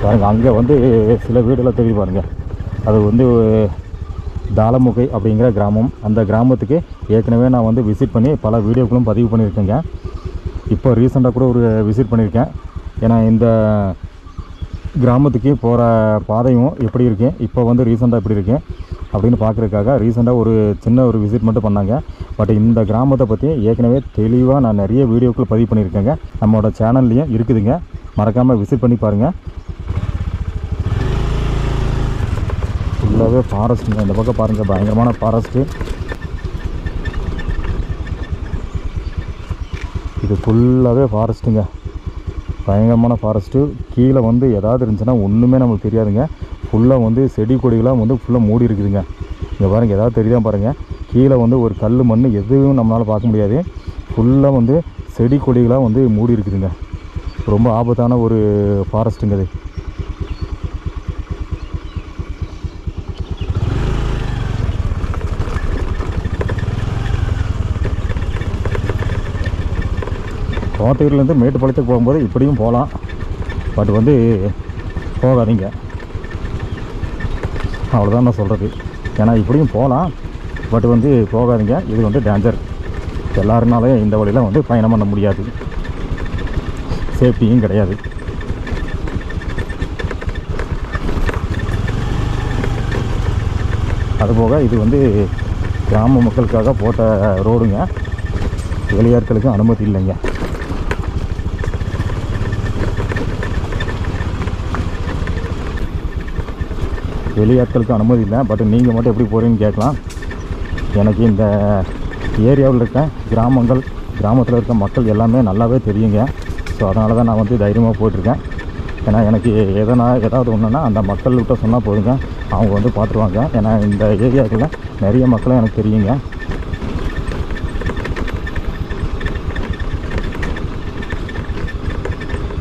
பாருங்கள், அங்கே வந்து சில வீடெல்லாம் தெரிஞ்சு பாருங்கள். அது வந்து தாளமுகை அப்படிங்கிற கிராமம். அந்த கிராமத்துக்கு ஏற்கனவே நான் வந்து விசிட் பண்ணி பல வீடியோக்களும் பதிவு பண்ணியிருக்கேங்க. இப்போ ரீசெண்டாக கூட ஒரு விசிட் பண்ணியிருக்கேன். ஏன்னா இந்த கிராமத்துக்கு போகிற பாதையும் எப்படி இருக்கு, இப்போ வந்து ரீசெண்டாக எப்படி இருக்கு அப்படின்னு பார்க்குறதுக்காக ரீசெண்டாக ஒரு சின்ன ஒரு விசிட் மட்டும் பண்ணாங்க. பட் இந்த கிராமத்தை பற்றி ஏற்கனவே தெளிவாக நான் நிறைய வீடியோக்கள் பதிவு பண்ணியிருக்கேங்க. நம்மளோட சேனல்லையும் இருக்குதுங்க, மறக்காமல் விசிட் பண்ணி பாருங்கள். ஃபுல்லாகவே ஃபாரஸ்ட்டுங்க. இந்த பக்கம் பாருங்கள், பயங்கரமான ஃபாரஸ்ட்டு. இது ஃபுல்லாகவே ஃபாரஸ்ட்டுங்க, பயங்கரமான ஃபாரஸ்ட்டு. கீழே வந்து எதாவது இருந்துச்சுன்னா ஒன்றுமே நம்மளுக்கு தெரியாதுங்க. ஃபுல்லாக வந்து செடி கொடிகளாக வந்து ஃபுல்லாக மூடி இருக்குதுங்க. இங்கே பாருங்கள், எதாவது தெரியுதான் பாருங்கள். கீழே வந்து ஒரு கல் மண் எதுவும் நம்மளால் பார்க்க முடியாது. ஃபுல்லாக வந்து செடி கொடிகளாக வந்து மூடி இருக்குதுங்க. ரொம்ப ஆபத்தான ஒரு ஃபாரஸ்ட்டுங்க அது. கோத்தகிரிலேருந்து மேட்டுப்பாளையத்துக்கு போகும்போது இப்படியும் போகலாம். பட் வந்து போகாதீங்க, அவ்வளோதான் நான் சொல்கிறது. ஏன்னா இப்படியும் போகலாம், பட் வந்து போகாதீங்க. இது வந்து டேஞ்சர். எல்லாருனாலையும் இந்த வழியில் வந்து பயணம் பண்ண முடியாது, சேஃப்டியும் கிடையாது. அதுபோக இது வந்து கிராம மக்களுக்காக போட்ட ரோடுங்க, வெளியாட்களுக்கு அனுமதி இல்லைங்க. வெளியாட்களுக்கு அனுமதி இல்லை. பட் நீங்கள் மட்டும் எப்படி போகிறீங்கன்னு கேட்கலாம். எனக்கு இந்த ஏரியாவில் இருக்க கிராமத்தில் இருக்க மக்கள் எல்லாமே நல்லாவே தெரியுங்க. ஸோ அதனால தான் நான் வந்து தைரியமாக போயிட்டுருக்கேன். ஏன்னா எனக்கு ஏதாவது ஒன்றுன்னா அந்த மக்கள்கிட்ட சொன்னால் போதுங்க, அவங்க வந்து பார்த்துருவாங்க. ஏன்னா இந்த ஏரியாவுக்குள்ள நிறைய மக்களும் எனக்கு தெரியுங்க.